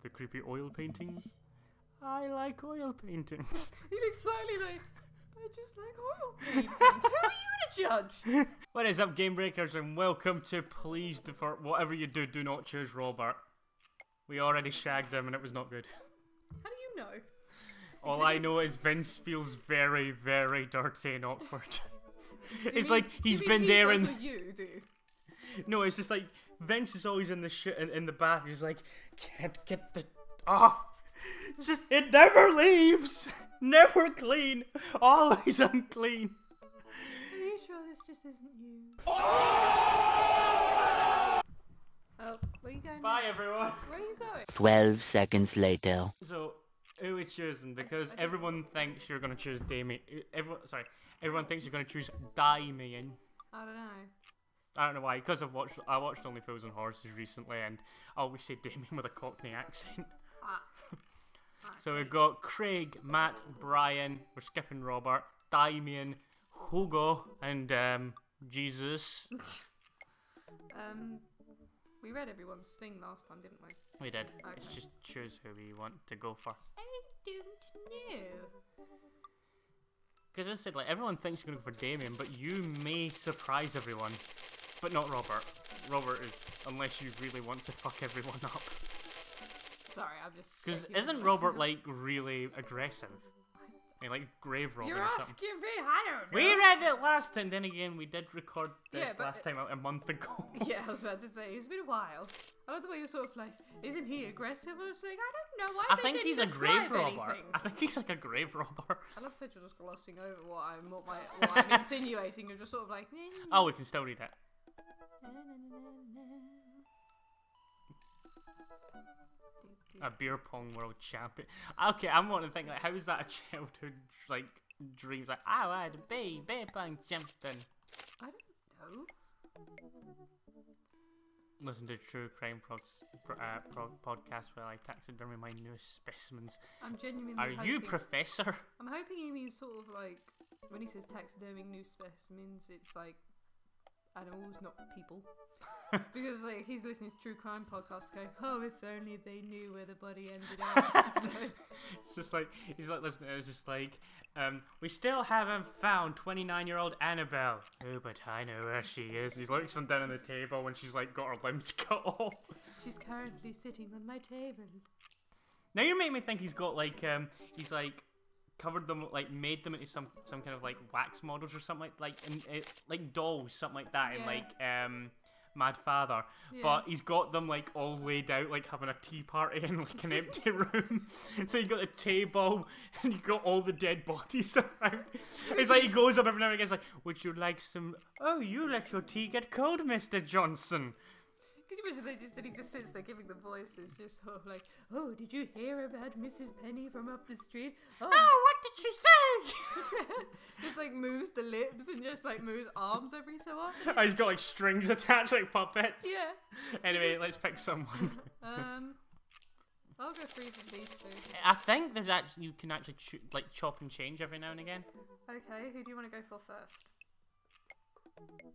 the creepy oil paintings. I like oil paintings. He looks slightly like, I just like oil paintings. Who are you to judge? What is up, Game Breakers, and welcome to Please, for whatever you do, do not choose Robert. We already shagged him and it was not good. How do you know? All I know is Vince feels very, very dirty and awkward. It's like he's been there and you do. No, it's just like Vince is always in the in the back. He's like, can't get the off. Just it never leaves. Never clean. Always unclean. Are you sure this just isn't you? Oh, where are you going? Bye, everyone. Where are you going? 12 seconds later. So, who are we choosing? Because everyone thinks you're gonna choose Damian. Everyone thinks you're gonna choose Damian. I don't know. I don't know why. Because I watched Only Fools and Horses recently, and I always say Damian with a Cockney accent. So we've got Craig, Matt, Brian. We're skipping Robert, Damian, Hugo, and Jesus. We read everyone's thing last time, didn't we? We did. Okay. Let's just choose who we want to go for. I don't know. Because as I said, like, everyone thinks you're going to go for Damian, but you may surprise everyone. But not Robert. Robert is, unless you really want to fuck everyone up. Sorry, I'm just. Because isn't Robert, like, really aggressive? Like, grave robbing You're or something. asking me, I don't know. We read it last time, then again, we did record this Yeah, but last time out a month ago. Yeah, I was about to say, it's been a while. I love the way you're sort of like, isn't he aggressive? I was like, I don't know why. I think he's a grave robber. Anything. I think he's like a grave robber. I love that you're just glossing over what I'm insinuating. You're just sort of like, Oh, we can still read it. A beer pong world champion. Okay, I'm wanting to think, like, how is that a childhood, like, dream? Like, I want to be beer pong champion. I don't know. Listen to True Crime podcast where I taxidermy my newest specimens. I'm genuinely Are hoping, you Professor? I'm hoping he means sort of like, when he says taxiderming new specimens, it's like animals, not people. Because like he's listening to True Crime podcasts going, oh, if only they knew where the body ended up. It's just like, he's like listening, it's just like, we still haven't found 29-year-old Annabelle. Oh, but I know where she is. He looks them down on the table when she's like got her limbs cut off. She's currently sitting on my table. Now you're making me think he's got like, he's like covered them, like made them into some kind of like wax models or something like dolls, something like that, Yeah. in like Mad Father. Yeah. But he's got them like all laid out, like having a tea party in like an empty room. So you got a table and you got all the dead bodies around. It's like he goes up every now and again, it's like, would you like some? Oh, you let your tea get cold, Mr. Johnson. Can you imagine he just sits there giving the voices, just sort of like, oh, did you hear about Mrs. Penny from up the street? Oh, what did you say? just like moves the lips and just like moves arms every so often. Oh, he's got like strings attached like puppets. Yeah. Anyway, let's pick someone. I'll go for either of these two. I think there's actually, you can actually like chop and change every now and again. Okay, who do you want to go for first?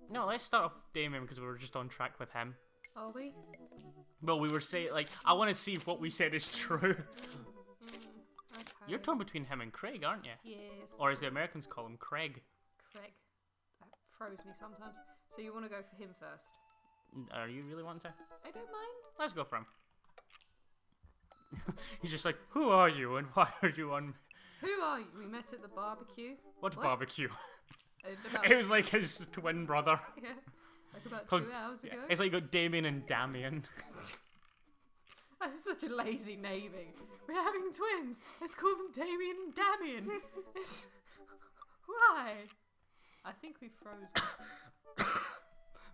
No, let's start off Damian because we were just on track with him. Are we? Well, we were saying, like, I want to see if what we said is true. Okay. You're torn between him and Craig, aren't you? Yes. Or as the Americans call him, Craig. Craig. That throws me sometimes. So you want to go for him first? Are you really wanting to? I don't mind. Let's go for him. He's just like, who are you and why are you on... Who are you? We met at the barbecue. What barbecue? About, It was like his twin brother. yeah. Like about Called- 2 hours ago. It's like you got Damian and Damian. That's such a lazy naming. We're having twins. Let's call them Damien and Damian. Why? I think we froze.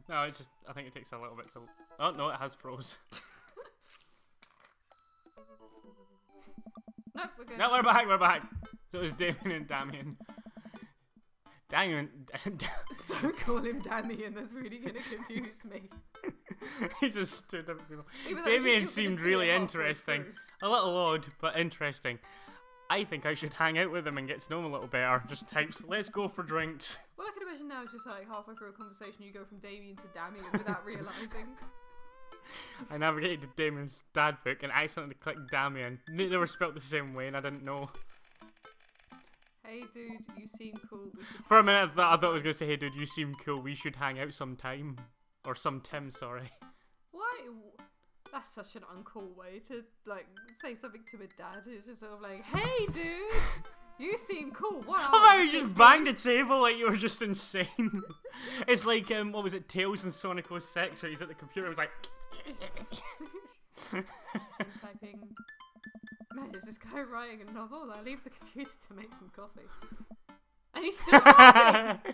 No, it's just, I think it takes a little bit to... Oh, no, it has froze. No, we're good. No, we're back. So it was Damian and Damian. Damian... Don't call him Damian, that's really going to confuse me. He just stood up. Even though Damian he's seemed gonna do really it halfway interesting. through. A little odd, but interesting. I think I should hang out with him and get to know him a little better. Just types, let's go for drinks. Well, I can imagine now it's just like halfway through a conversation you go from Damien to Damian without realising. I navigated to Damian's dad book and accidentally clicked Damian. They were spelt the same way and I didn't know. Hey dude, you seem cool. We should For a hang minute, out I thought I was sometime." going to say, hey dude, you seem cool, we should hang out sometime. Or sometime, sorry. Why? That's such an uncool way to like say something to a dad. It's just sort of like, hey dude, you seem cool. What? I thought you just banged the table like you were just insane. It's like, what was it, Tails in Sonic 06, where he's at the computer and was like... I'm typing. Man, is this guy writing a novel? I leave the computer to make some coffee. And he's still typing!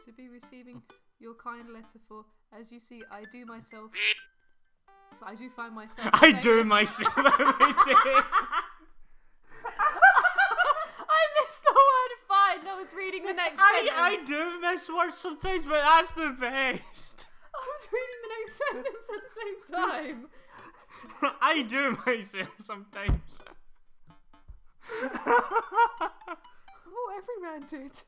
To be receiving your kind letter for, as you see, I do find myself. I do myself every day. I missed the word find. I was reading the next sentence. I do miss words sometimes, but that's the best. I was reading the next sentence at the same time. I do myself sometimes. Oh, every man did.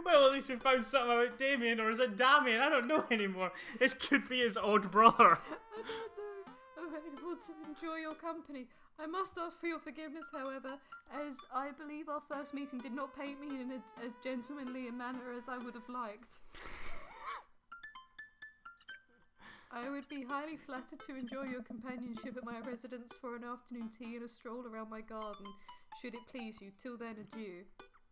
Well, at least we found something about Damien, or is it Damian? I don't know anymore. This could be his old brother. I don't know. Available to enjoy your company. I must ask for your forgiveness, however, as I believe our first meeting did not paint me in as gentlemanly a manner as I would have liked. I would be highly flattered to enjoy your companionship at my residence for an afternoon tea and a stroll around my garden, should it please you. Till then, adieu.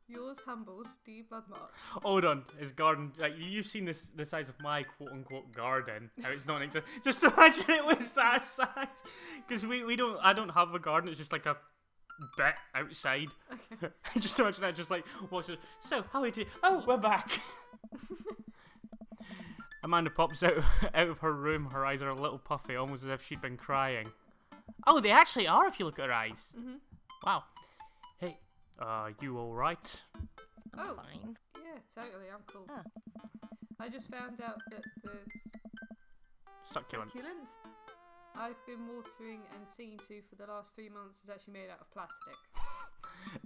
Yours humbled, D. Bloodmark. Hold on, his garden. Like, you've seen this the size of my quote unquote garden. How it's not exact. Just imagine it was that size. Because I don't have a garden. It's just like a bit outside. Okay. Just imagine that. Just like what's it? So how are you? Oh, we're back. Amanda pops out of her room. Her eyes are a little puffy, almost as if she'd been crying. Oh, they actually are. If you look at her eyes. Mm-hmm. Wow. Hey. You alright? Oh, Fine. yeah, totally, I'm cool. Huh. I just found out that the Succulent. I've been watering and seeing to for the last 3 months is actually made out of plastic.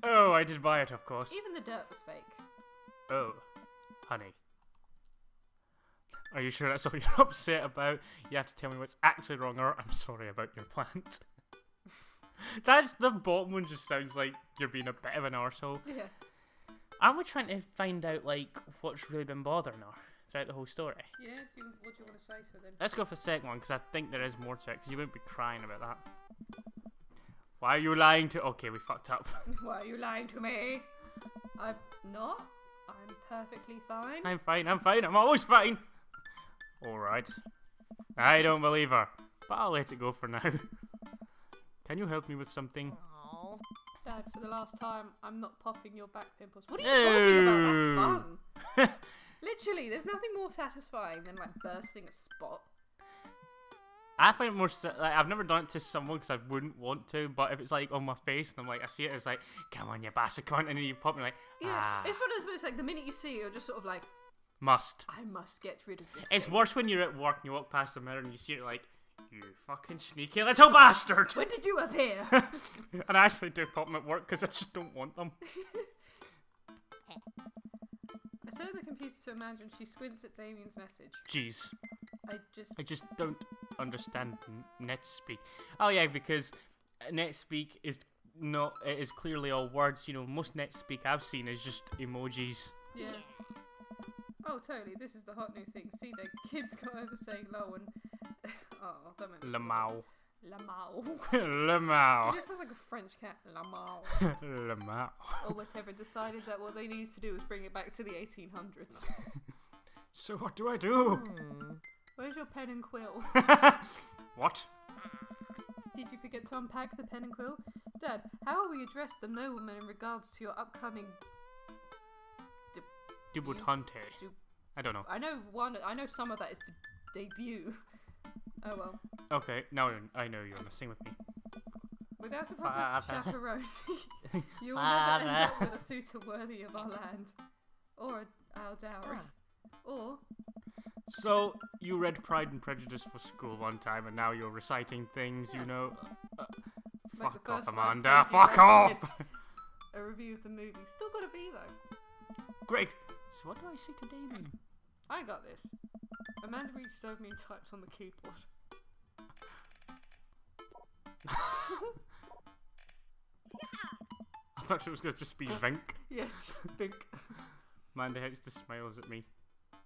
Oh, I did buy it, of course. Even the dirt was fake. Oh, honey. Are you sure that's all you're upset about? You have to tell me what's actually wrong, or I'm sorry about your plant. That's the bottom one. Just sounds like you're being a bit of an arsehole. Yeah. Aren't we trying to find out like what's really been bothering her throughout the whole story? Yeah, what do you want to say to her then? Let's go for the second one because I think there is more to it. Because you won't be crying about that. Why are you lying to? Okay, we fucked up. Why are you lying to me? I'm not. I'm perfectly fine. I'm fine. I'm fine. I'm always fine. All right. I don't believe her, but I'll let it go for now. Can you help me with something? Oh. Dad, for the last time, I'm not popping your back pimples. What are you talking about? That's fun. Literally, there's nothing more satisfying than like bursting a spot. I find it more like I've never done it to someone because I wouldn't want to, but if it's like on my face and I'm like I see it, it's like come on you bastard cunt, and then you pop me like Yeah, it's one of those. It's like the minute you see it, you're just sort of like must. I must get rid of this. It's thing. worse when you're at work and you walk past the mirror and you see it like you fucking sneaky little bastard. When did you appear? And I actually do pop them at work because I just don't want them. I turn the computer to imagine she squints at Damian's message. Jeez. I I just don't understand NetSpeak. Oh yeah, because NetSpeak is not. It is clearly all words. You know, most NetSpeak I've seen is just emojis. Yeah. Oh, totally. This is the hot new thing. See, the kids come over saying low and oh, don't make me say Lamau. that. Lamau. Lamau. It just sounds like a French cat. Lamau. Lamau. Or whatever. Decided that what they needed to do was bring it back to the 1800s. So what do I do? Where's your pen and quill? What? Did you forget to unpack the pen and quill? Dad, how will we address the nobleman in regards to your upcoming... Debutante. I don't know. I know some of that is debut. Oh well. Okay, now I know you're messing with me. Without a proper chaperone, you will never end up with a suitor worthy of our land. Or our dowry. Or... So, you read Pride and Prejudice for school one time and now you're reciting things, you know... Like fuck the off, first Amanda. five pages Fuck off! A review of the movie. Still gotta be though. Great. So what do I say to Damien? I got this. Amanda reached over me and typed on the keyboard. I thought she was going to just be Vink. Yeah, just think. Amanda hits the smiles at me.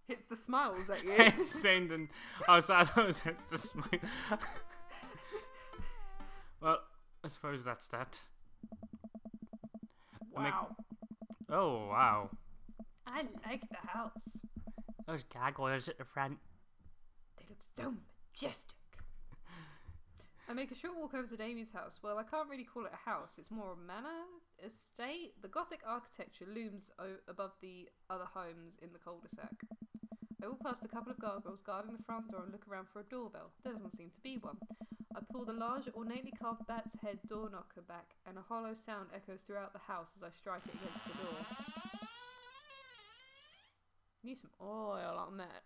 Hits the smiles at you. Sending. I thought it was hits the smile. Well, I suppose that's that. Wow. Oh, wow. I like the house. Those gargoyles at the front. They look so majestic. I make a short walk over to Damian's house. Well, I can't really call it a house. It's more a manor, estate. The Gothic architecture looms above the other homes in the cul-de-sac. I walk past a couple of gargoyles guarding the front door and look around for a doorbell. There doesn't seem to be one. I pull the large, ornately carved bat's head door knocker back, and a hollow sound echoes throughout the house as I strike it against the door. Need some oil on that.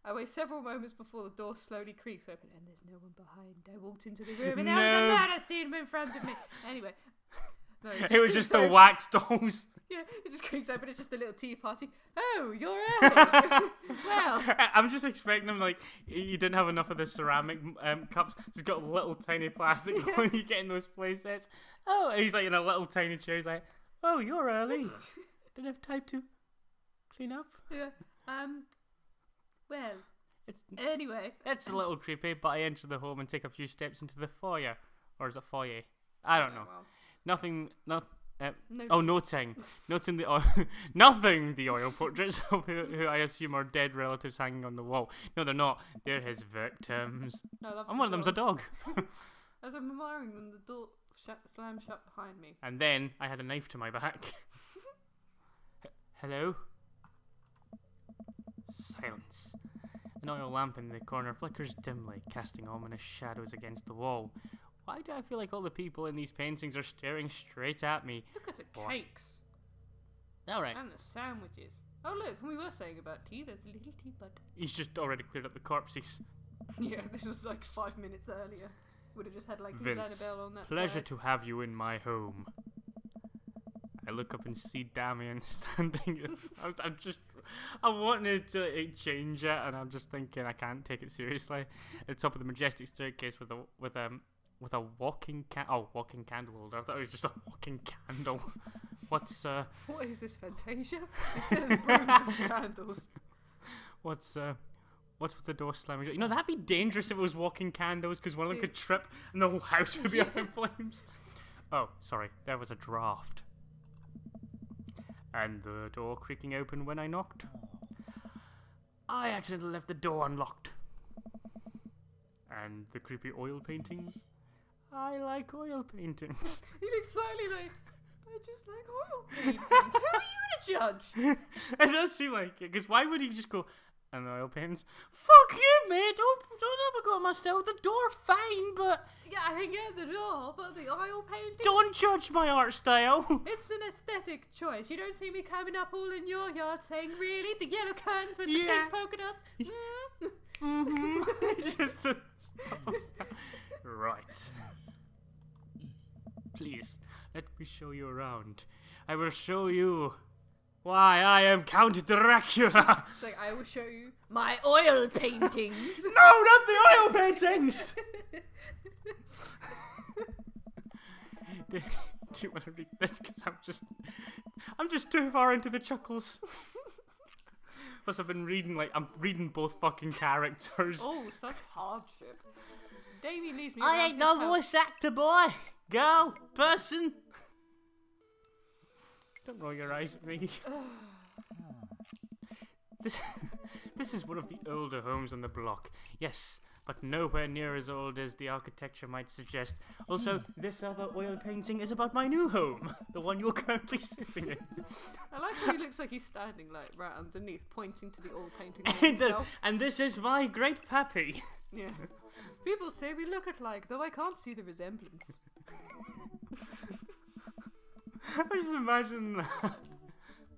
I wait several moments before the door slowly creaks open, and there's no one behind. I walked into the room, and there was a murder scene in front of me. Anyway, no, it was just the wax dolls. Yeah, it just creaks open. It's just a little tea party. Oh, you're early. Well, I'm just expecting him like you didn't have enough of the ceramic cups. He's got little tiny plastic when you get in those play sets. Oh, and he's like in a little tiny chair. He's like, "Oh, you're early. Didn't have time to clean up." Yeah. Well. It's Anyway. It's a little creepy, but I enter the home and take a few steps into the foyer, or is it foyer? I don't know. Well. Nothing. No. Noting the oil, nothing the oil portraits of who I assume are dead relatives hanging on the wall. No, they're not. They're his victims. And one of them's a dog. As I'm admiring them, the door slammed shut behind me. And then I had a knife to my back. Hello? Silence. An oil lamp in the corner flickers dimly, casting ominous shadows against the wall. Why do I feel like all the people in these paintings are staring straight at me? Look at the cakes. Alright. And the sandwiches. Oh look, we were saying about tea, there's a little teapot. He's just already cleared up the corpses. Yeah, this was like 5 minutes earlier. Would have just had like Vince, Annabelle on that pleasure side. to have you in my home. I look up and see Damian standing. I wanted to change it, and I'm just thinking I can't take it seriously. At the top of the majestic staircase with a walking candle holder. I thought it was just a walking candle. What is this, Fantasia? Instead of brooms, it's candles. What's with the door slamming? You know, that'd be dangerous if it was walking candles, because one of them could trip and the whole house would be up in flames. Oh, sorry, there was a draft. And the door creaking open when I knocked. I accidentally left the door unlocked. And the creepy oil paintings. I like oil paintings. He looks slightly like, I just like oil paintings. Who are you to judge? It does seem like it, because why would he just go, and the oil paintings? Fuck you, mate! Don't ever go myself. The door fine, but Yeah, I can get the door, but the oil painting. don't judge my art style. It's an aesthetic choice. You don't see me coming up all in your yard saying, really? The yellow curtains with the Yeah. pink polka dots? It's just a right. Please, let me show you around. I will show you why I am Count Dracula. It's like, I will show you my oil paintings. No, not the oil paintings! Do you want to read this? Because I'm just too far into the chuckles. Plus, I'm reading both fucking characters. Oh, such hardship. Davey leaves me I around ain't no his house. voice actor, boy, girl, person. Don't roll your eyes at me. This is one of the older homes on the block. Yes, but nowhere near as old as the architecture might suggest. Also, this other oil painting is about my new home, the one you're currently sitting in. I like how he looks like he's standing like right underneath, pointing to the oil painting of himself. And this is my great pappy. Yeah. People say we look alike, though I can't see the resemblance. I just imagine that.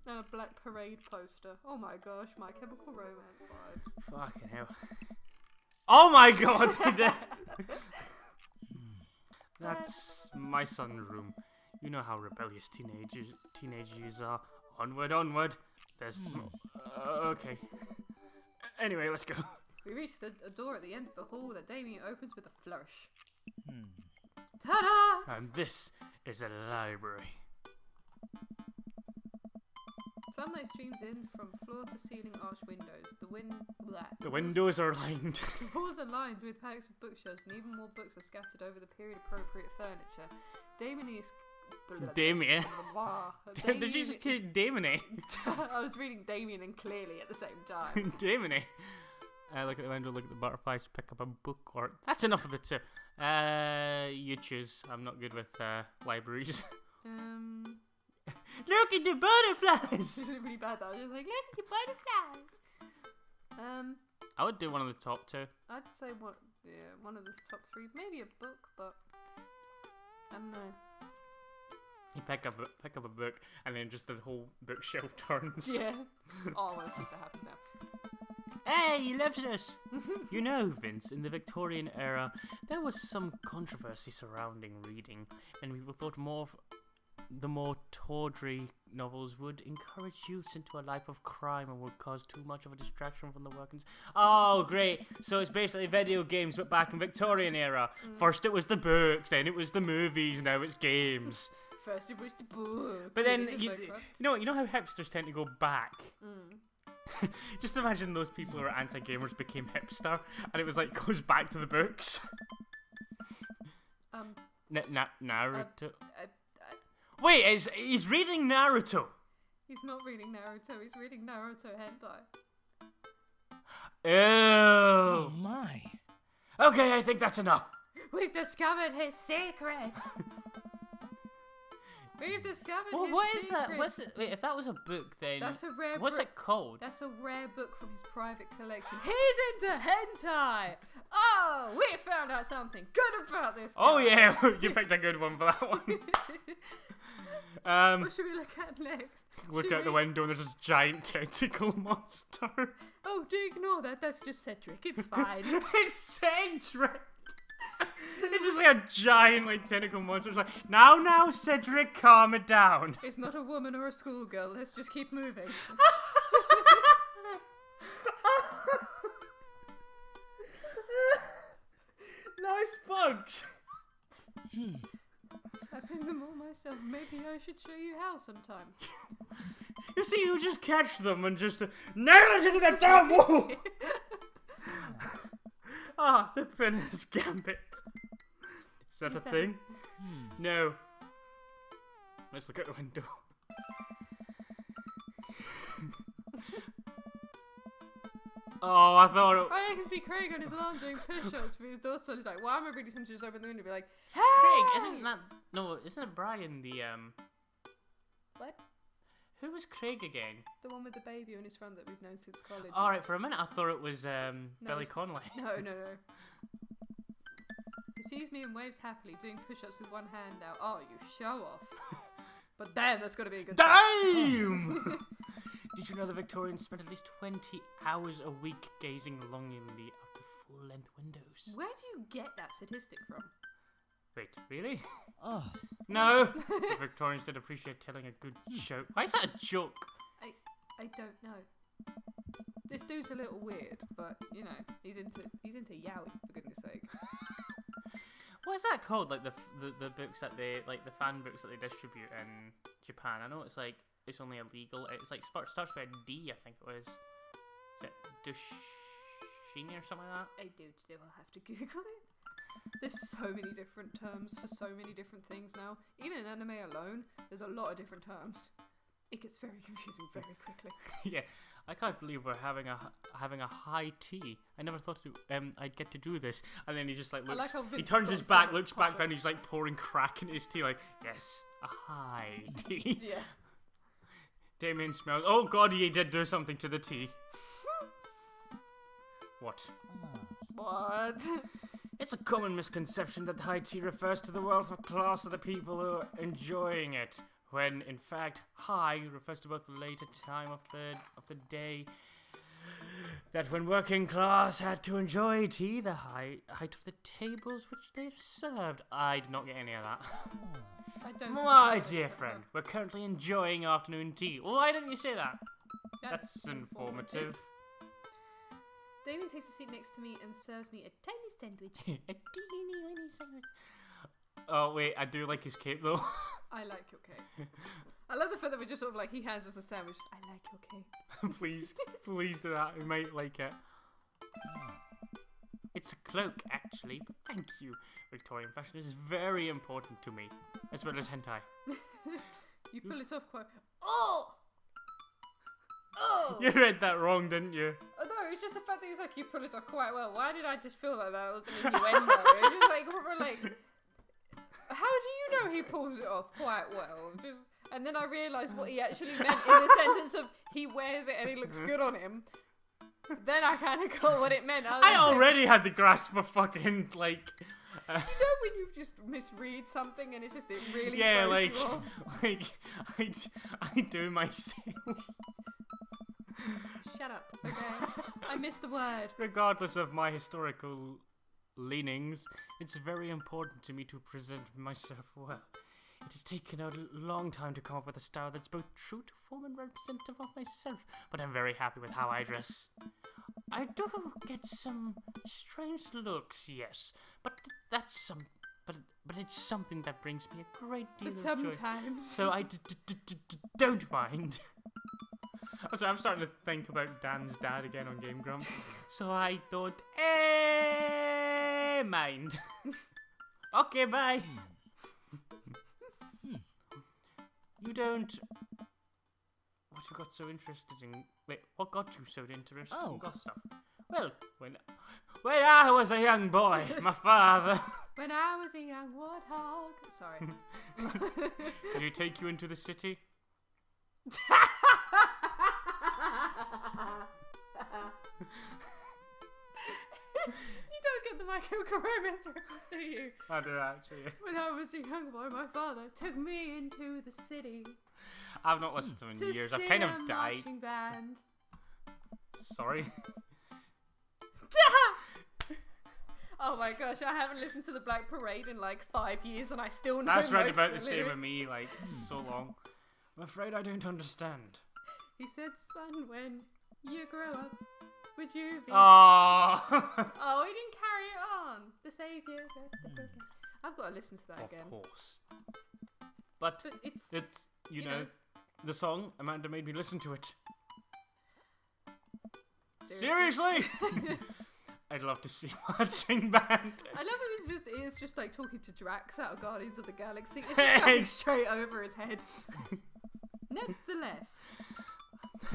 And a Black Parade poster. Oh my gosh, My Chemical Romance vibes. Fucking hell. Oh my god, they did. That's my son's room. You know how rebellious teenage years are. Onward, onward. There's okay. Anyway, let's go. We reach a door at the end of the hall that Damien opens with a flourish. Ta-da! And this is a library. Sunlight streams in from floor-to-ceiling arched windows. The windows are lined. The walls are lined with packs of bookshelves, and even more books are scattered over the period-appropriate furniture. Damien is... Damien? Did you just say Damien? I was reading Damien and clearly at the same time. Damien. Look at the window, look at the butterflies, pick up a book, or... That's enough of the two. You choose. I'm not good with libraries. Look at the butterflies! This is really bad though. I was just like, look at the butterflies! I would do one of the top two. I'd say one of the top three. Maybe a book, but... I don't know. You pick up a book, and then just the whole bookshelf turns. Yeah. Oh, I want to see if that happens now. Hey, he loves us! You know, Vince, in the Victorian era, there was some controversy surrounding reading, and people thought the more tawdry novels would encourage youths into a life of crime and would cause too much of a distraction from the workings. Oh, great. So it's basically video games, but back in Victorian era. First it was the books, then it was the movies, now it's games. First it was the books. But then, you know how hipsters tend to go back? Just imagine those people who are anti-gamers became hipster, and it was like, goes back to the books. Naruto. Wait, he's reading Naruto. He's not reading Naruto, he's reading Naruto hentai. Oh my. Okay, I think that's enough. We've discovered his secret. We've discovered his what is secret. that? What's it? Wait, if that was a book, then that's a rare what's it called? That's a rare book from his private collection. He's into hentai. Oh, we found out something good about this guy. Oh yeah, you picked a good one for that one. What should we look at next? Look out the window and there's this giant tentacle monster. Oh, do ignore that. That's just Cedric. It's fine. It's Cedric. It's just like a giant tentacle monster. It's like, now, Cedric, calm it down. It's not a woman or a schoolgirl. Let's just keep moving. Nice bugs. I pinned them all myself. Maybe I should show you how sometime. You see, you just catch them and just nail it into the damn wall. The Finner's Gambit. Is that a thing? No. Let's look out the window. Oh, I thought it... I can see Craig on his alarm doing push-ups with his daughter. He's like, why am I ready to just open the window and be like, hey! Craig, isn't it Brian the, What? Who was Craig again? The one with the baby on his front that we've known since college. Alright, for a minute I thought it was, Billy Connolly. No. He sees me and waves happily, doing push-ups with one hand out. Oh, you show off. But damn, that's gotta be a good Damn! Did you know the Victorians spent at least 20 hours a week gazing longingly at the full-length windows? Where do you get that statistic from? Wait, really? Oh. No! The Victorians did appreciate telling a good joke. Why is that a joke? I don't know. This dude's a little weird, but, you know, he's into yaoi, for goodness sake. What is that called? Like the books that they, like the fan books that they distribute in Japan. I know it's like, it's only illegal. It's like starts with a D, I think it was. Is it Dushini or something like that? I do still have to Google it. There's so many different terms for so many different things now. Even in anime alone, there's a lot of different terms. It gets very confusing very quickly. Yeah, I can't believe we're having a high tea. I never thought I'd get to do this. And then he just like looks. He turns his back, looks back down. He's like pouring crack into his tea. Like, yes, a high tea. Yeah. Damien smells. Oh God, he did do something to the tea. What? What? It's a common misconception that high tea refers to the wealth or class of the people who are enjoying it, when in fact high refers to both the later time of the day. That when working class had to enjoy tea, the height of the tables which they served. I did not get any of that. I don't. My dear friend, we're currently enjoying afternoon tea. Why didn't you say that? That's informative. Damien takes a seat next to me and serves me a tiny sandwich. A teeny tiny sandwich. Oh wait, I do like his cape though. I like your cape. I love the fact that we're just sort of like, he hands us a sandwich. I like your cape. please do that. We might like it. It's a cloak, actually. But thank you. Victorian fashion is very important to me, as well as hentai. You pull it off quite. Oh! You read that wrong, didn't you? Oh, no, it's just the fact that he's like, you pull it off quite well. Why did I just feel like that was an innuendo? It's just like, we're like, how do you know he pulls it off quite well? And then I realised what he actually meant in the sentence of he wears it and it looks good on him. Then I kind of got what it meant. I already had the grasp of fucking, like... you know when you just misread something and it's just, it really throws you off? I do myself. Shut up, okay? I missed the word. Regardless of my historical leanings, it's very important to me to present myself well. It has taken a long time to come up with a style that's both true to form and representative of myself, but I'm very happy with how I dress. I do get some strange looks, yes, but but it's something that brings me a great deal of joy. Sometimes. So I don't mind. Also, I'm starting to think about Dan's dad again on Game Grump. So I don't mind. Okay, bye. You don't... What you got so interested in... Wait, what got you so interested in goth stuff? Well, when I was a young boy, my father... When I was a young warthog... Sorry. Did he take you into the city? You don't get the My Chemical Romance reference, do you? I do, actually. When I was a young boy, my father took me into the city. I've not listened to him in years. I've kind of died. Band. Sorry. Oh my gosh, I haven't listened to the Black Parade in like 5 years and I still know That's right most about of the the same lyrics. with me, like, so long. I'm afraid I don't understand. He said, son, when you grow up, would you be... Oh, Oh, he didn't carry it on. The Saviour. I've got to listen to that again. Of course. But it's you know, the song, Amanda made me listen to it. Seriously? I'd love to see a marching band. I love it's just like talking to Drax out of Guardians of the Galaxy. It's just going straight over his head. Nevertheless.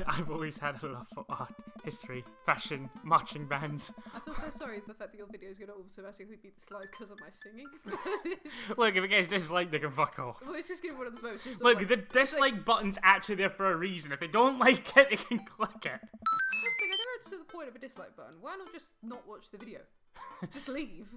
I've always had a love for art, history, fashion, marching bands. I feel so sorry the fact that your video is going to automatically be disliked because of my singing. Look, if it gets disliked, they can fuck off. Well, it's just going to be one of those moments. Look, like, the dislike button's actually there for a reason. If they don't like it, they can click it. Just think, I never understood the point of a dislike button. Why not just not watch the video? Just leave.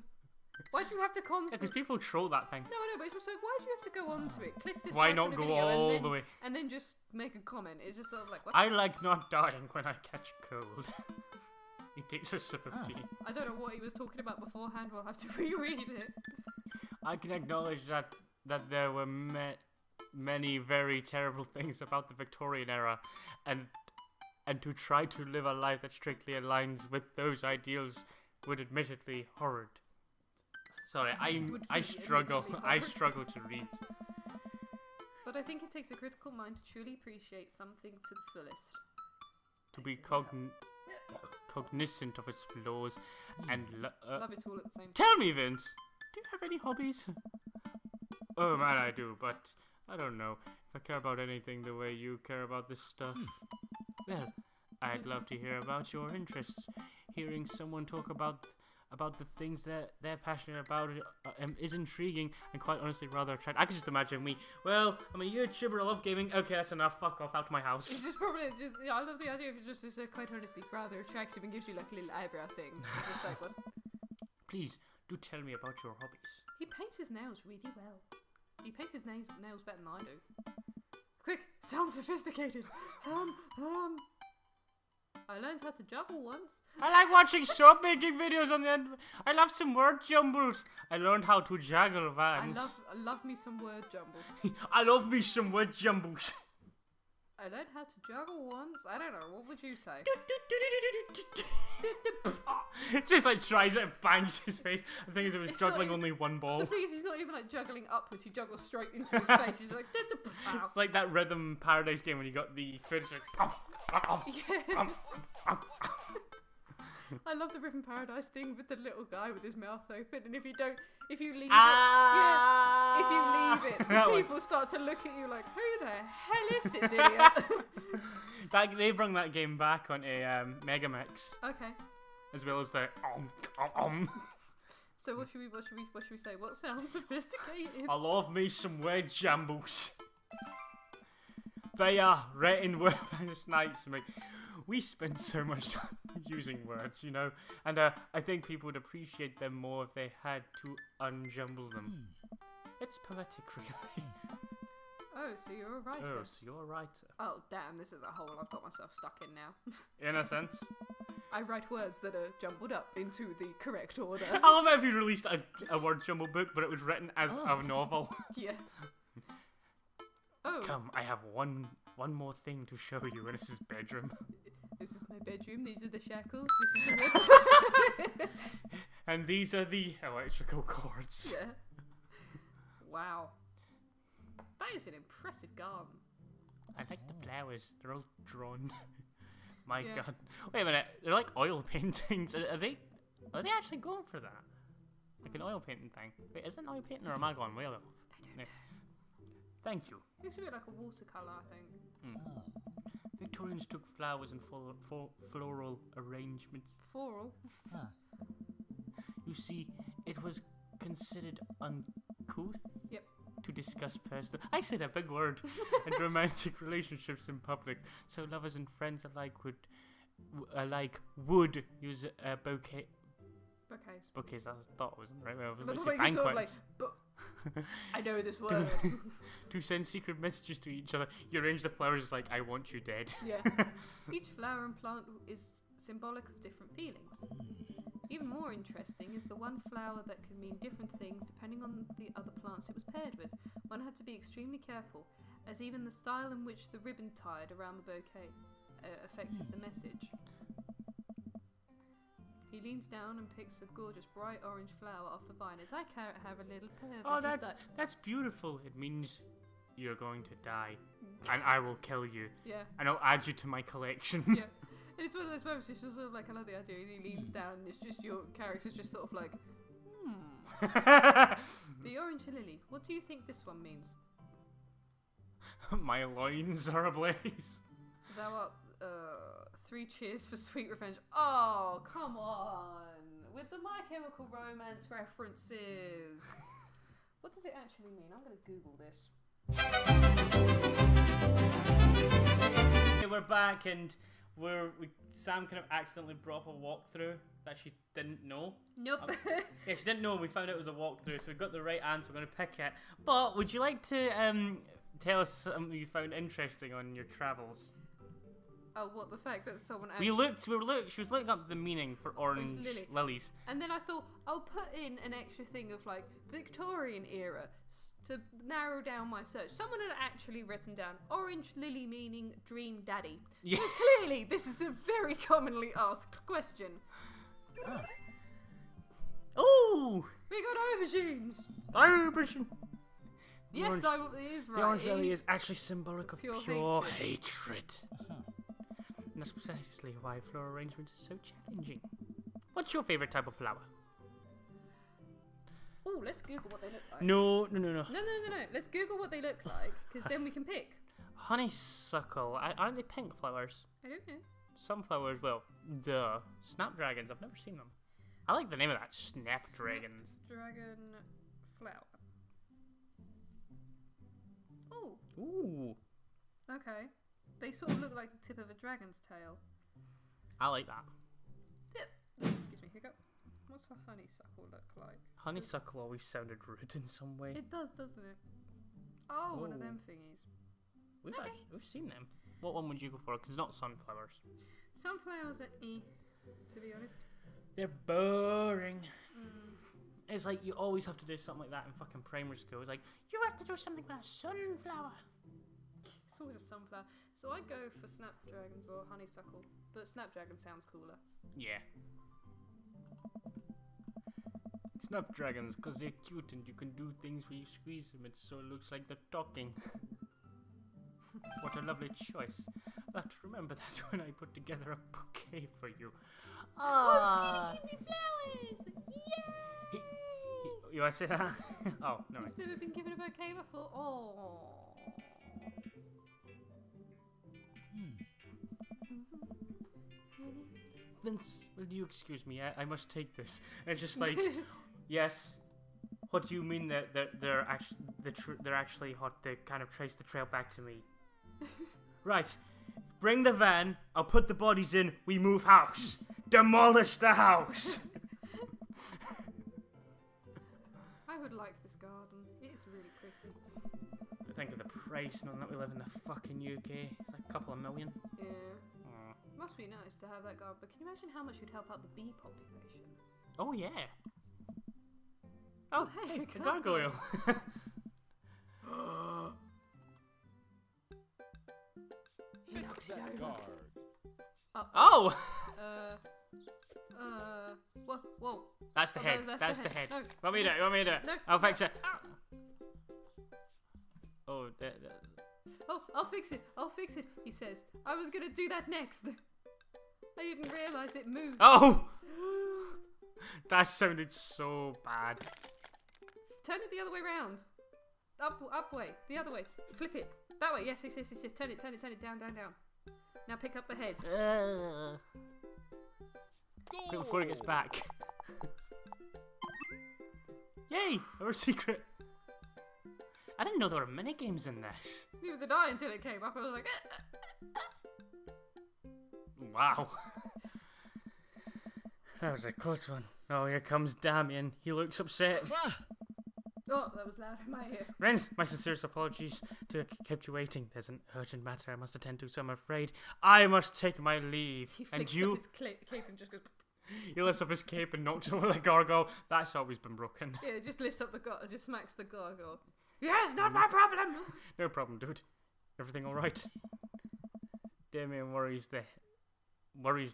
Why do you have to constantly... Because people troll that thing. No, I know, but it's just like, why do you have to go onto it? Click this. Why not go all the way? And then just make a comment. It's just sort of like, what? I like not dying when I catch a cold. He takes a sip of tea. I don't know what he was talking about beforehand. We'll have to reread it. I can acknowledge that there were many very terrible things about the Victorian era, and to try to live a life that strictly aligns with those ideals would admittedly horrid. Sorry, I struggle to read. But I think it takes a critical mind to truly appreciate something to the fullest. To be cognizant of its flaws and love it all at the same time. Tell me, Vince, do you have any hobbies? Oh man, I do, but I don't know if I care about anything the way you care about this stuff. Well, I'd love to hear about your interests. Hearing someone talk about the things that they're passionate about is intriguing and quite honestly rather attractive. I could just imagine me. Well, I'm a YouTuber, I love gaming. Okay, that's enough. Fuck off out to my house. It's just probably just. Yeah, I love the idea of it just is quite honestly rather attractive and gives you like a little eyebrow thing. Just like what? Please do tell me about your hobbies. He paints his nails really well. He paints his nails better than I do. Quick, sound sophisticated. I learned how to juggle once. I like watching soap making videos on the end. I love some word jumbles. I learned how to juggle vans. I love me some word jumbles. I love me some word jumbles. I I learned how to juggle once. I don't know. What would you say? Just like tries it and bangs his face. The thing is, it was It's juggling not even- only one ball. The thing is, he's not even like juggling upwards. He juggles straight into his face. He's like, ow. It's like that Rhythm Paradise game when you got the food. It's like, Yeah. I love the Rhythm Paradise thing with the little guy with his mouth open, and if you leave That it, one. people start to look at you like, who the hell is this idiot? They brought that game back on a Megamix, Okay, as well as the so what should we say? What sounds sophisticated? I love me some word jumbles. They are written word nights to me. We spend so much time using words, you know, and I think people would appreciate them more if they had to unjumble them. It's poetic, really. Oh, so you're a writer. Oh, so you're a writer. Oh, damn, this is a hole I've got myself stuck in now. In a sense. I write words that are jumbled up into the correct order. I love it if you released a word jumble book, but it was written as a novel. Yeah. Oh, Come, I have one more thing to show you, and this is bedroom. this is my bedroom. These are the shackles. This is the whip. And these are the electrical cords. Yeah. Wow. That is an impressive garden. I like the flowers. They're all drawn. My Yeah. god. Wait a minute. They're like oil paintings. Are they actually going for that? Like an oil painting thing? Wait, is it an oil painting or am I going way off? I don't know. Thank you. Looks a bit like a watercolour, I think. Victorians took flowers and floral arrangements. Floral. You see, it was considered uncouth Yep. to discuss personal. I said a big word. And romantic relationships in public, so lovers and friends would use a bouquet. Bouquets. Bouquets, I thought wasn't the right way. I was But about to the say way you sort of like, banquets. I know this word. To send secret messages to each other. You arrange the flowers like, I want you dead. Yeah. Each flower and plant is symbolic of different feelings. Even more interesting is the one flower that can mean different things depending on the other plants it was paired with. One had to be extremely careful, as even the style in which the ribbon tied around the bouquet affected the message. He leans down and picks a gorgeous bright orange flower off the vine as I have a little pair of Oh, it. that's beautiful. It means you're going to die, and I will kill you, Yeah. and I'll add you to my collection. Yeah. And it's one of those moments, it's just sort of like, I love the idea, he leans down and it's just your character's just sort of like, The orange lily, what do you think this one means? My loins are ablaze. Thou art, 3 cheers for sweet revenge. Oh, come on! With the My Chemical Romance references! What does it actually mean? I'm gonna Google this. Okay, we're back, and Sam kind of accidentally brought up a walkthrough that she didn't know. Nope. Yeah, she didn't know. We found out it was a walkthrough, so we got the right answer. We're going to pick it. But would you like to tell us something you found interesting on your travels? Oh, what, the fact that someone She actually... was looking up the meaning for orange lily. lilies. And then I thought, I'll put in an extra thing of like Victorian era to narrow down my search. Someone had actually written down orange lily meaning dream daddy. Yeah. So clearly, this is a very commonly asked question. Ooh! We got aubergines. Aubergine. Yes, orange- it is right. The orange lily is actually symbolic of Pure pure hatred. And that's precisely why floral arrangement is so challenging. What's your favourite type of flower? Oh, let's Google what they look like. No. No. Let's Google what they look like, because then we can pick. Honeysuckle. Aren't they pink flowers? I don't know. Sunflowers, well, duh. Snapdragons, I've never seen them. I like the name of that, Snapdragons. Dragon flower. Oh, Ooh, okay. They sort of look like the tip of a dragon's tail. I like that. Yep. Excuse me, hiccup. What's a honeysuckle look like? Honeysuckle always sounded rude in some way. It does, doesn't it? Oh, one of Ooh. them thingies. Okay. We've seen them. What one would you go for? Because it's not sunflowers. Sunflowers are to be honest. They're boring. It's like you always have to do something like that in fucking primary school. It's like, you have to do something with a sunflower. It's always a sunflower. So I go for snapdragons or honeysuckle, but snapdragon sounds cooler. Yeah. Snapdragons, because they're cute and you can do things when you squeeze them, so it looks like they're talking. What a lovely choice. But remember that when I put together a bouquet for you. Oh, he's gonna give me flowers! Yay! You want to say that? Oh, no. He's never been given a bouquet before. Oh. Vince, will you excuse me? I must take this. It's just like, yes. What do you mean that they're actually hot? They kind of trace the trail back to me. Right. Bring the van. I'll put the bodies in. We move house. Demolish the house. I would like this garden. It is really pretty. Think of the price, knowing that we live in the fucking UK. It's like a couple of million. Yeah. Must be nice to have that garden, but can you imagine how much you'd help out the bee population? Oh yeah. Oh hey, a gargoyle. Oh. Whoa. That's the head. That's the head. No. Want me to do it? No. I'll fix it. Ow. Oh, I'll fix it, he says. I was gonna do that next. I didn't realise it moved. Oh! That sounded so bad. Turn it the other way round. Up way. The other way. Flip it. That way. Yes. Turn it. Down. Now pick up the head. Before it gets back. Yay! Our secret. I didn't know there were mini games in this. Neither did I until it came up. I was like, Wow. That was a close one. Oh, here comes Damien. He looks upset. Oh, that was loud in my ear. Renz, my sincerest apologies to have kept you waiting. There's an urgent matter I must attend to, so I'm afraid I must take my leave. He flicks and you... up his cape and just goes... He lifts up his cape and knocks over the gargoyle. That's always been broken. Yeah, just lifts up the gargoyle, just smacks the gargoyle. Yes, not my problem! No problem, dude. Everything alright? Damien worries the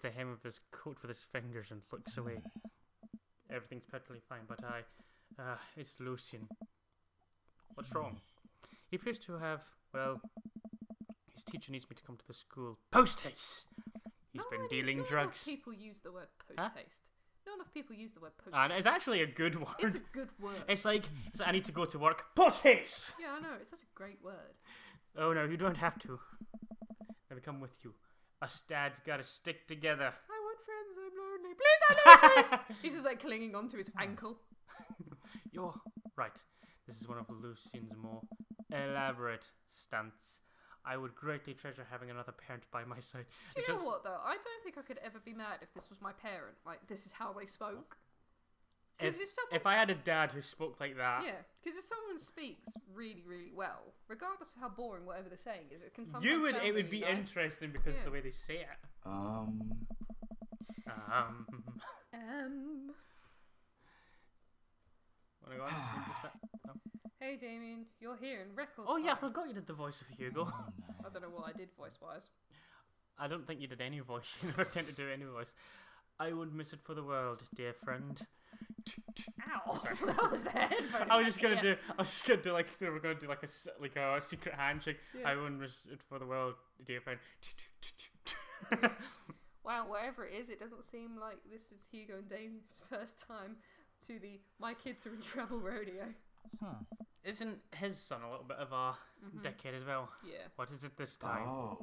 hem of his coat with his fingers and looks away. Everything's perfectly fine, but it's Lucian. What's wrong? He appears to have, well, his teacher needs me to come to the school. Post-haste! He's been dealing drugs. Not enough people use the word post-haste. Not enough people use the word post-haste. And it's actually a good word. It's a good word. It's like I need to go to work. Post-haste! Yeah, I know. It's such a great word. Oh no, you don't have to. Let me come with you. Us dads gotta stick together. I want friends, I'm lonely. Please don't leave me! He's just like clinging onto his ankle. You're right. This is one of Lucian's more elaborate stunts. I would greatly treasure having another parent by my side. Do you know what though? I don't think I could ever be mad if this was my parent. Like, this is how they spoke. If I had a dad who spoke like that... Yeah, because if someone speaks really, really well, regardless of how boring whatever they're saying is, it can sometimes sound It would really be nice. interesting because of the way they say it. Wanna go on? No. Hey Damien, you're here in record Oh time. yeah, I forgot you did the voice of Hugo. I don't know what I did voice-wise. I don't think you did any voice. You never tend to do any voice. I wouldn't miss it for the world, dear friend. Ow! That was the headphone. I was just gonna do like we're gonna do like a secret handshake. Yeah. I wouldn't miss it for the world, dear friend. Wow, whatever it is, it doesn't seem like this is Hugo and Damien's first time to the My Kids Are in Trouble rodeo. Isn't his son a little bit of a dickhead as well? Yeah. What is it this time?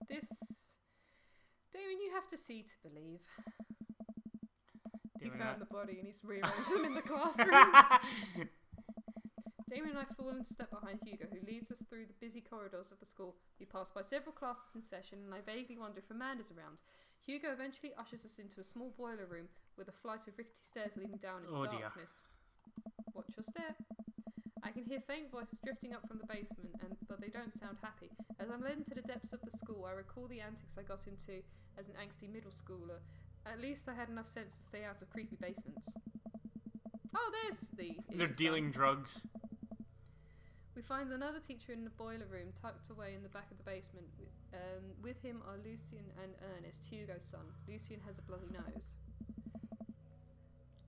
Damien, you have to see to believe. He Damien, found the body and he's rearranged them in the classroom. Damien and I fall into step behind Hugo, who leads us through the busy corridors of the school. We pass by several classes in session, and I vaguely wonder if Amanda's around. Hugo eventually ushers us into a small boiler room with a flight of rickety stairs leading down into darkness. Watch your step. I can hear faint voices drifting up from the basement, but they don't sound happy. As I'm led into the depths of the school, I recall the antics I got into as an angsty middle schooler. At least I had enough sense to stay out of creepy basements. Oh, there's the... They're dealing drugs. We find another teacher in the boiler room, tucked away in the back of the basement, With him are Lucian and Ernest, Hugo's son. Lucian has a bloody nose.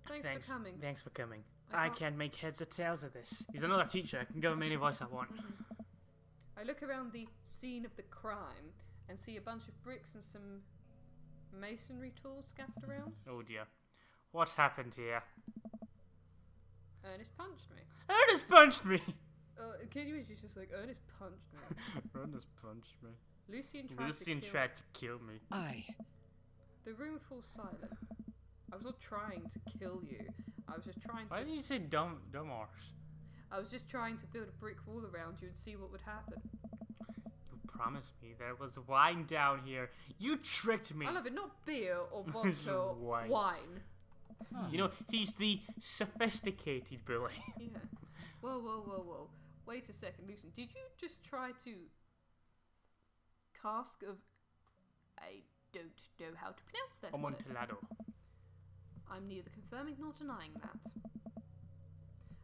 Thanks for coming. Thanks for coming. I can't make heads or tails of this. He's another teacher. I can give him any voice I want. I look around the scene of the crime and see a bunch of bricks and some masonry tools scattered around. Oh dear. What's happened here? Ernest punched me. Ernest punched me! Can you imagine just like, Ernest punched me? Ernest punched me. Lucian tried to kill me. The room falls silent. I was not trying to kill you. I was just trying to... Why did you say dumb arse? I was just trying to build a brick wall around you and see what would happen. You promised me there was wine down here. You tricked me. I love it. Not beer or vodka or wine. You know, he's the sophisticated bully. Yeah. Whoa. Wait a second, Lucian. Did you just try to... cask of... I don't know how to pronounce that. Amontillado. I'm neither confirming nor denying that.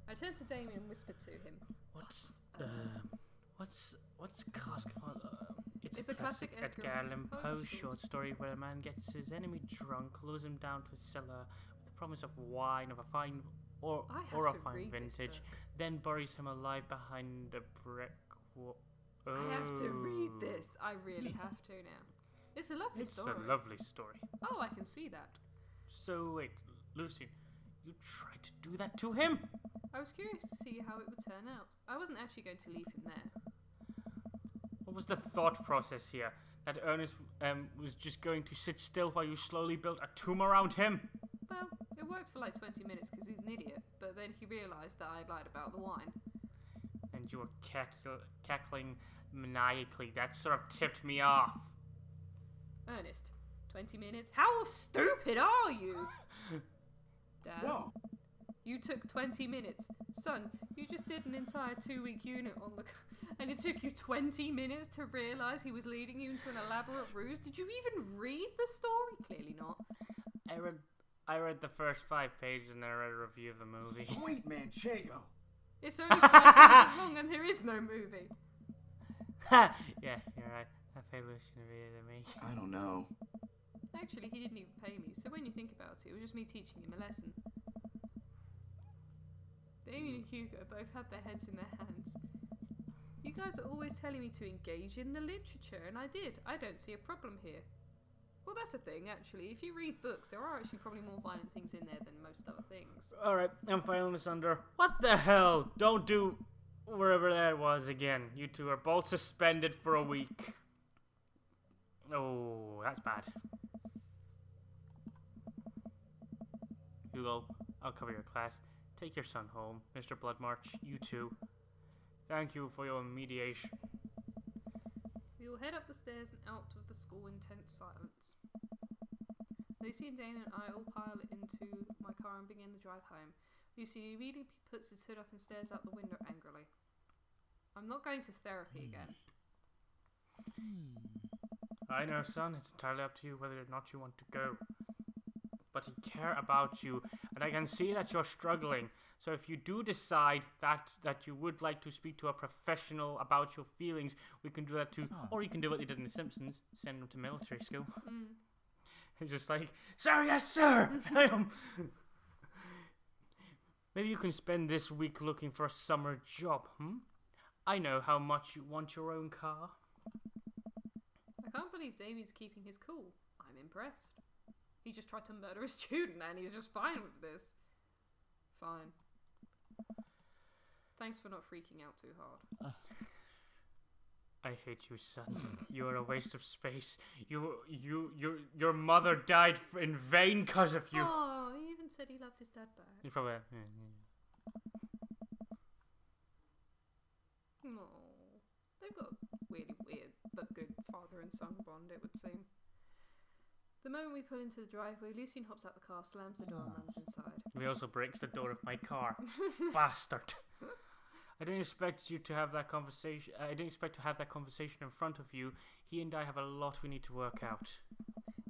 I turned to Damien and whispered to him. What's cask of... It's a classic Edgar Allan Poe short story where a man gets his enemy drunk, lures him down to a cellar with the promise of wine of a fine or a fine vintage, then buries him alive behind a brick wall. I have to read this. I really have to now. It's a lovely story. It's a lovely story. Oh, I can see that. So wait, Lucy, you tried to do that to him? I was curious to see how it would turn out. I wasn't actually going to leave him there. What was the thought process here? That Ernest was just going to sit still while you slowly built a tomb around him? Well, it worked for like 20 minutes because he's an idiot, but then he realised that I lied about the wine. And you were cackling maniacally. That sort of tipped me off. Ernest, 20 minutes? How stupid are you? Dad, Whoa. You took 20 minutes. Son, you just did an entire 2-week unit on the... and it took you 20 minutes to realise he was leading you into an elaborate ruse? Did you even read the story? Clearly not. I read the first 5 pages and then I read a review of the movie. Sweet Manchego. It's only 5 pages long and there is no movie. Ha! Yeah, you're right. I pay Lucian to read it than me. I don't know. Actually, he didn't even pay me, so when you think about it, it was just me teaching him a lesson. Damien and Hugo both had their heads in their hands. You guys are always telling me to engage in the literature, and I did. I don't see a problem here. Well, that's the thing, actually. If you read books, there are actually probably more violent things in there than most other things. Alright, I'm filing this under. What the hell? Don't do wherever that was again. You two are both suspended for a week. Oh, that's bad. Hugo, I'll cover your class. Take your son home. Mr. Bloodmarch, you too. Thank you for your mediation. We will head up the stairs and out of the school in tense silence. Lucy and Damien and I all pile into my car and begin the drive home. Lucy immediately puts his hood up and stares out the window angrily. I'm not going to therapy again. I know, son. It's entirely up to you whether or not you want to go. But I care about you, and I can see that you're struggling. So if you do decide that you would like to speak to a professional about your feelings, we can do that too. Or you can do what they did in The Simpsons, send them to military school. It's just like, sir, yes, sir! Maybe you can spend this week looking for a summer job, I know how much you want your own car. I can't believe Damian's keeping his cool. I'm impressed. He just tried to murder a student and he's just fine with this. Fine. Thanks for not freaking out too hard. I hate you, son. You are a waste of space. Your mother died in vain because of you. Oh, he even said he loved his dad back. You probably... Oh, they've got a really weird but good father and son bond, it would seem. The moment we pull into the driveway, Lucian hops out the car, slams the door and runs inside. He also breaks the door of my car. Bastard. I didn't expect you to have that conversation. I didn't expect to have that conversation in front of you. He and I have a lot we need to work out.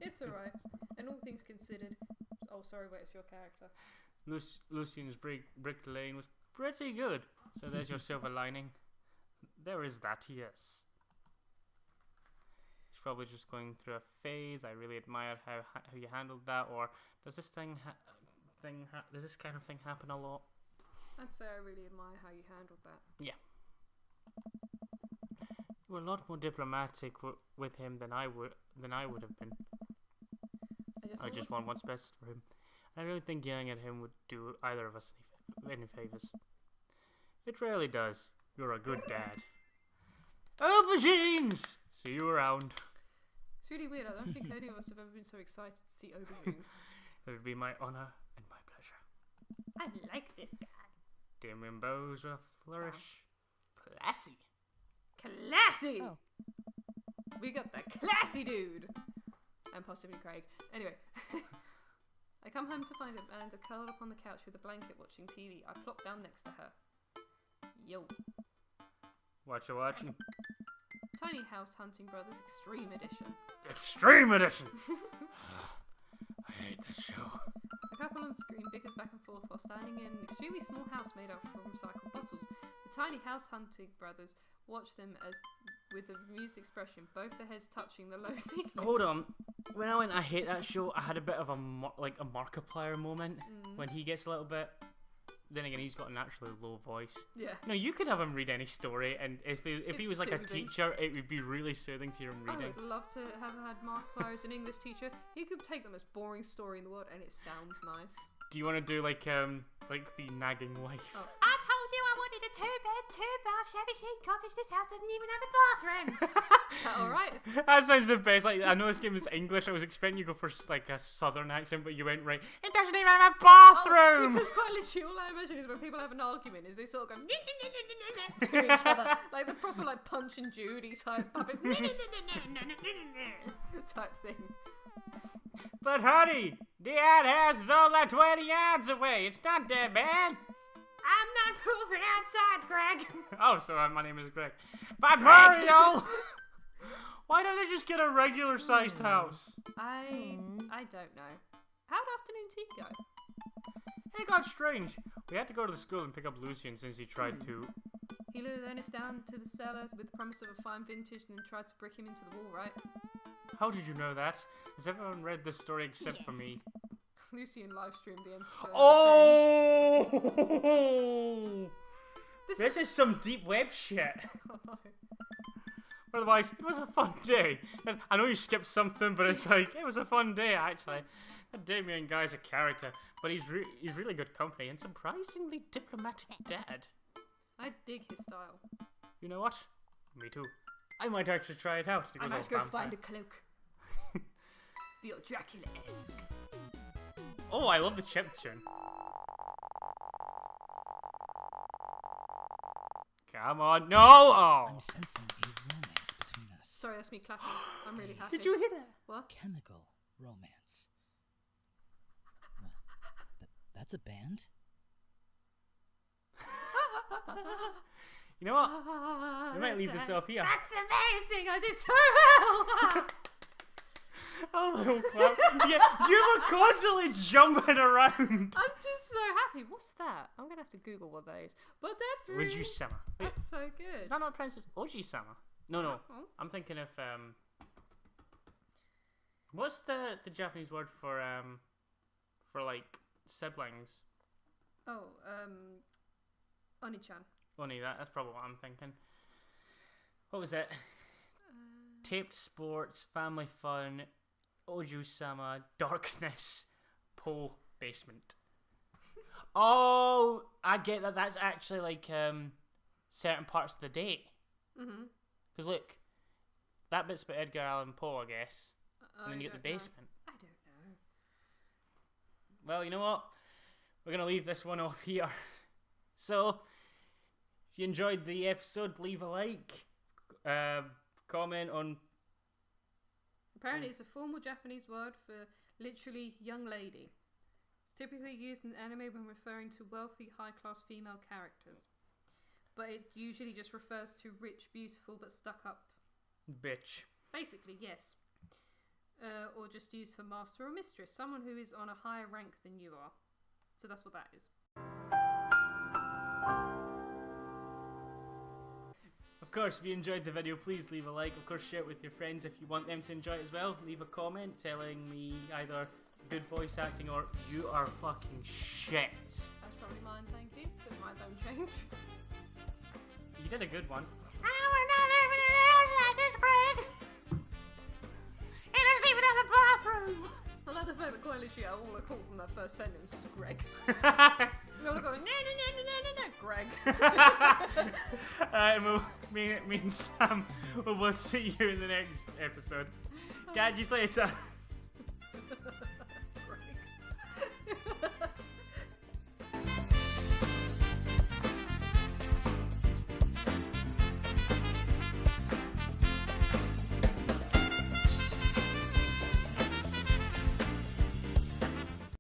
It's alright. And all things considered... Oh, sorry, wait, it's your character. Lucian's brick lane was pretty good. So there's your silver lining. There is that, yes. probably just going through a phase. I really admire how you handled that. Or does this kind of thing happen a lot? I'd say I really admire how you handled that. Yeah. You were a lot more diplomatic with him than I would have been. I just want what's best for him. I don't think yelling at him would do either of us any favors. It rarely does. You're a good dad. Aubergines! See you around. It's really weird. I don't think any of us have ever been so excited to see aubergines. It would be my honor and my pleasure. I like this guy. Damian bows with a flourish. Classy. Classy! Oh. We got the classy dude! And possibly Craig. Anyway. I come home to find Amanda curled up on the couch with a blanket watching TV. I plop down next to her. Yo. Watching. Tiny House Hunting Brothers Extreme Edition. Extreme Edition! I hate that show. A couple on screen bickers back and forth while standing in an extremely small house made up from recycled bottles. The Tiny House Hunting Brothers watch them as, with an amused expression, both their heads touching the low ceiling. Hold on. When I went, I hate that show, I had a bit of a Markiplier moment when he gets a little bit. Then again, he's got a naturally low voice. Yeah. No, you could have him read any story, and if he was like a soothing. teacher, it would be really soothing to hear him I reading. would love to have had Markiplier as an English teacher. He could take the most boring story in the world, and it sounds nice. Do you want to do like the nagging wife? Oh. I told you I wanted a 2-bed, 2-bath, shabby chic cottage. This house doesn't even have a bathroom. Alright. That sounds the best. Like, I know this game is English. I was expecting you to go for like a southern accent, but you went right. It doesn't even have a bathroom. Because quite literally, all I imagine is when people have an argument, is they sort of go to each other, like the proper like Punch and Judy type puppet type thing. But honey, the outhouse is all like 20 yards away. It's not that bad. I'm not moving outside, Greg. Oh, sorry, my name is Greg. But Mario! Why don't they just get a regular sized house? I don't know. How'd afternoon tea go? It got strange. We had to go to the school and pick up Lucian since he tried to. He lured Ernest down to the cellar with the promise of a fine vintage and then tried to brick him into the wall, right? How did you know that? Has everyone read this story except for me? Lucian live streamed the end. Oh! This is some deep web shit. Otherwise, it was a fun day. And I know you skipped something, but it's like, it was a fun day, actually. That Damian guy's a character, but he's really good company and surprisingly diplomatic dad. I dig his style. You know what? Me too. I might actually try it out. I might go find a cloak. Be all Dracula-esque. Oh, I love the chiptune. Come on, no! Oh! I'm sensing a romance between us. Sorry, that's me clapping. I'm really happy. Did you hear that? What? Chemical romance. What? That's a band? You know what? We might leave this off here. That's amazing. I did so well. Oh, little clap. Yeah, you were constantly jumping around. I'm just so happy. What's that? I'm gonna have to Google what that is. But that's really... Oji-sama. That's so good. Is that not pronounced as Oji-sama? No. Oh. I'm thinking of what's the Japanese word for like siblings? Oh, Oni-chan. Oni, that's probably what I'm thinking. What was it? Taped sports, family fun, Oju-sama, darkness, pole, basement. Oh, I get that. That's actually like certain parts of the date. Mm-hmm. Because look, that bit's about Edgar Allan Poe, I guess. And then you get the basement. I don't know. Well, you know what? We're going to leave this one off here. So, if you enjoyed the episode, leave a like. Comment on... Apparently it's a formal Japanese word for literally young lady. It's typically used in anime when referring to wealthy, high-class female characters. But it usually just refers to rich, beautiful, but stuck-up... bitch. Basically, yes. Or just used for master or mistress. Someone who is on a higher rank than you are. So that's what that is. Of course, if you enjoyed the video, please leave a like. Of course, share it with your friends if you want them to enjoy it as well. Leave a comment telling me either good voice acting or you are fucking shit. That's probably mine, thank you, because mine don't change. You did a good one. Oh, we're not living in a house like this, Greg. It doesn't even have a bathroom. I like the fact that quite literally all I called from that first sentence was Greg. We all going, no, Greg. Alright, me and Sam will see you in the next episode. Catch you later.